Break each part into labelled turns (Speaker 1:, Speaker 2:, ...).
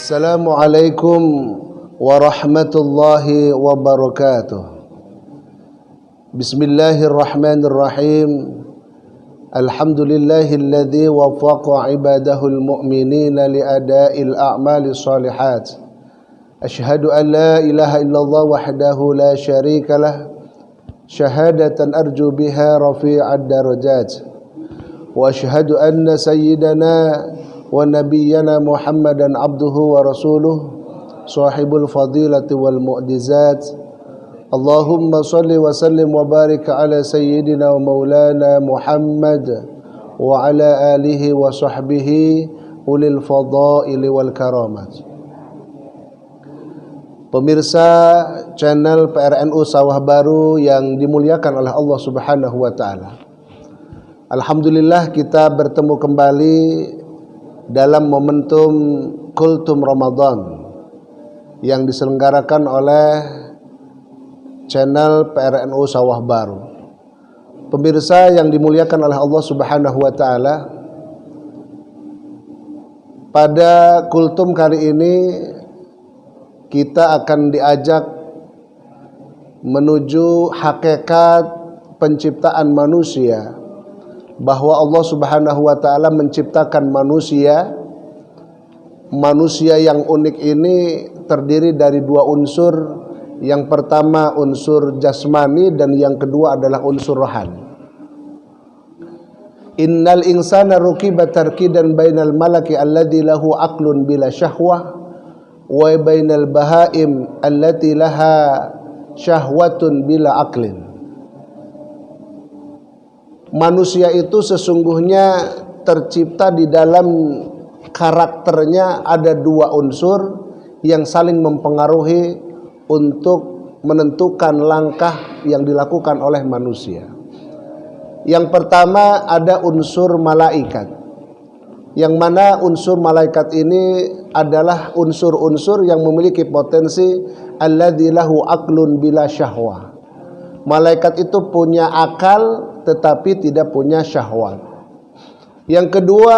Speaker 1: Assalamualaikum warahmatullahi wabarakatuh. Bismillahirrahmanirrahim. Alhamdulillahilladzi waffaqa ibadahul mu'minina liada'il a'malis shalihat. Asyhadu an la ilaha illallah wahdahu la syarikalah syahadatan arju biha rafi'ad darajat. Wa asyhadu anna sayyidana wa nabiyyana Muhammadan abduhu wa rasuluh sahibul fadilati wal mu'jizat. Allahumma salli wa sallim wa barik ala sayyidina wa maulana Muhammad wa ala alihi wa sahbihi ulil fadaili wal karamat. Pemirsa channel PRNU Sawah Baru yang dimuliakan oleh Allah Subhanahu wa taala. Alhamdulillah kita bertemu kembali dalam momentum Kultum Ramadan yang diselenggarakan oleh channel PRNU Sawah Baru. Pemirsa yang dimuliakan oleh Allah Subhanahu wa taala, pada kultum kali ini kita akan diajak menuju hakikat penciptaan manusia, bahwa Allah Subhanahu wa taala menciptakan manusia yang unik ini terdiri dari dua unsur. Yang pertama unsur jasmani dan yang kedua adalah unsur rohani. Innal insana rukiba tarkidan bainal malaki alladzi lahu aqlun bila syahwah wa bainal bahaim allati laha syahwatun bila aqlin. Manusia itu sesungguhnya tercipta di dalam karakternya ada dua unsur yang saling mempengaruhi untuk menentukan langkah yang dilakukan oleh manusia. Yang pertama ada unsur malaikat, yang mana unsur malaikat ini adalah unsur-unsur yang memiliki potensi alladzi lahu aqlun bila syahwah. Malaikat itu punya akal tetapi tidak punya syahwat. Yang kedua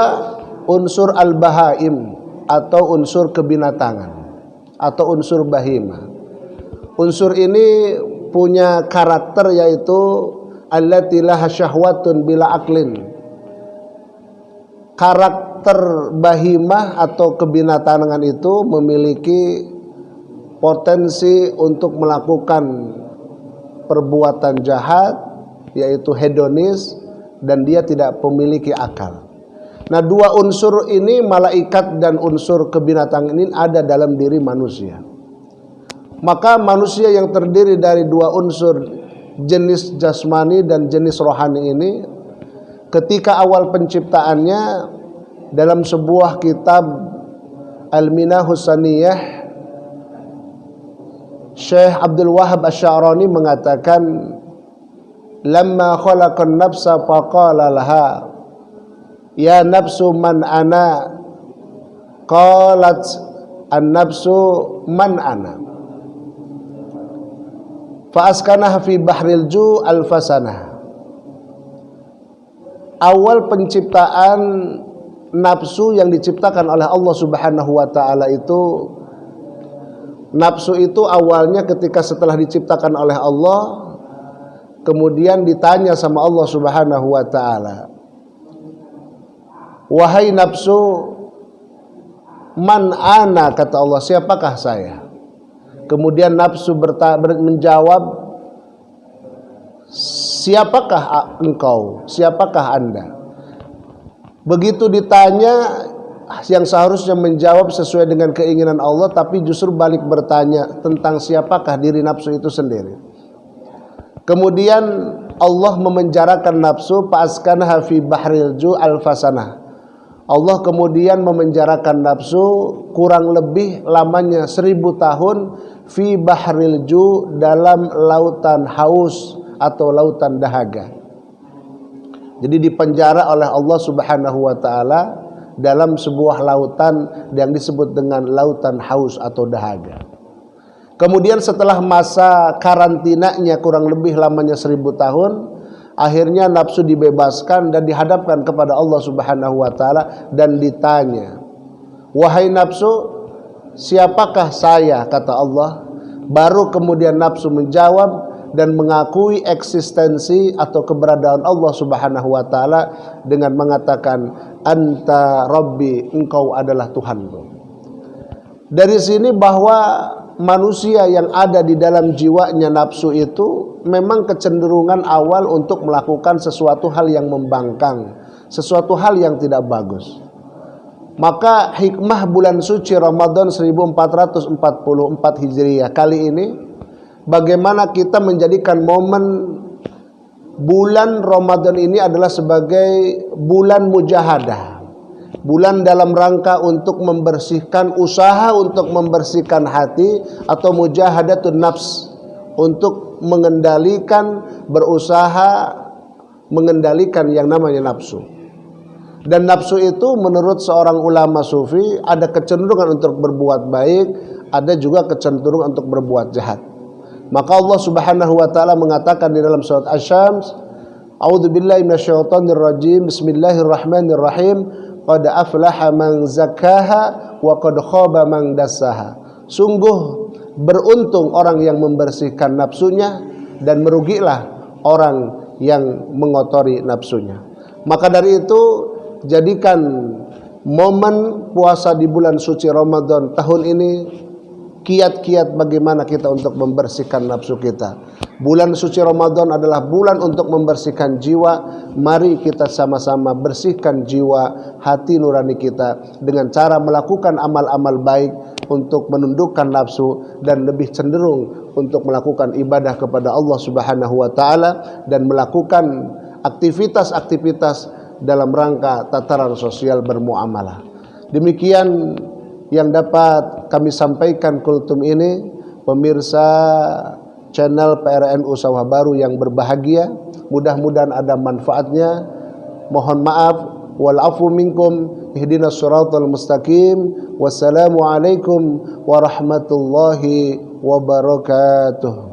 Speaker 1: unsur al-bahaim atau unsur kebinatangan atau unsur bahima. Unsur ini punya karakter yaitu allati laha syahwatun bila aqlin. Karakter bahimah atau kebinatangan itu memiliki potensi untuk melakukan perbuatan jahat, yaitu hedonis, dan dia tidak memiliki akal. Nah, dua unsur ini, malaikat dan unsur kebinatangan ini ada dalam diri manusia. Maka manusia yang terdiri dari dua unsur, jenis jasmani dan jenis rohani ini, ketika awal penciptaannya, dalam sebuah kitab Al-Minahus Saniyah, Syekh Abdul Wahab Asy-Sya'rani mengatakan, lamma khalaqan nafsa faqala laha ya nafsu man ana, qalat an-nafsu man ana, fa askanaha fi bahril ju al-fasanah. Awal penciptaan nafsu yang diciptakan oleh Allah Subhanahu wa taala itu, nafsu itu awalnya ketika setelah diciptakan oleh Allah, kemudian ditanya sama Allah Subhanahu wa taala, wahai nafsu, man ana, kata Allah, siapakah saya? Kemudian nafsu menjawab, siapakah engkau? Siapakah Anda? Begitu ditanya, yang seharusnya menjawab sesuai dengan keinginan Allah, tapi justru balik bertanya tentang siapakah diri nafsu itu sendiri. Kemudian Allah memenjarakan nafsu, fa'askanaha fi bahril ju al-fasanah. Allah kemudian memenjarakan nafsu kurang lebih lamanya 1000 tahun fi bahril ju, dalam lautan haus atau lautan dahaga. Jadi dipenjara oleh Allah Subhanahu wa taala dalam sebuah lautan yang disebut dengan lautan haus atau dahaga. Kemudian setelah masa karantinanya kurang lebih lamanya 1000 tahun, akhirnya nafsu dibebaskan dan dihadapkan kepada Allah Subhanahu wa taala dan ditanya, "Wahai nafsu, siapakah saya, kata Allah. Baru kemudian nafsu menjawab dan mengakui eksistensi atau keberadaan Allah Subhanahu wa taala dengan mengatakan anta rabbi, engkau adalah Tuhanku. Dari sini bahwa manusia yang ada di dalam jiwanya nafsu itu memang kecenderungan awal untuk melakukan sesuatu hal yang membangkang, sesuatu hal yang tidak bagus. Maka hikmah bulan suci Ramadan 1444 Hijriah kali ini, bagaimana kita menjadikan momen bulan Ramadan ini adalah sebagai bulan mujahadah, bulan dalam rangka untuk membersihkan, usaha untuk membersihkan hati, atau mujahadatun nafs, untuk mengendalikan, berusaha mengendalikan yang namanya nafsu. Dan nafsu itu menurut seorang ulama sufi ada kecenderungan untuk berbuat baik, ada juga kecenderungan untuk berbuat jahat. Maka Allah Subhanahu wa taala mengatakan di dalam surat Asy-Syams, A'udzubillahi minasyaitonir rajim, Bismillahirrahmanirrahim, qad aflaha man zakkaha wa qad khaba man dassaha. Sungguh beruntung orang yang membersihkan nafsunya dan merugilah orang yang mengotori nafsunya. Maka dari itu, jadikan momen puasa di bulan suci Ramadan tahun ini kiat-kiat bagaimana kita untuk membersihkan nafsu kita. Bulan suci Ramadan adalah bulan untuk membersihkan jiwa. Mari kita sama-sama bersihkan jiwa, hati nurani kita dengan cara melakukan amal-amal baik untuk menundukkan nafsu dan lebih cenderung untuk melakukan ibadah kepada Allah Subhanahu wa taala dan melakukan aktivitas-aktivitas dalam rangka tataran sosial bermuamalah. Demikian yang dapat kami sampaikan kultum ini, pemirsa channel PRNU Sawah Baru yang berbahagia. Mudah-mudahan ada manfaatnya. Mohon maaf, wal afu minkum, ihdinas siratal mustaqim. Wassalamualaikum warahmatullahi wabarakatuh.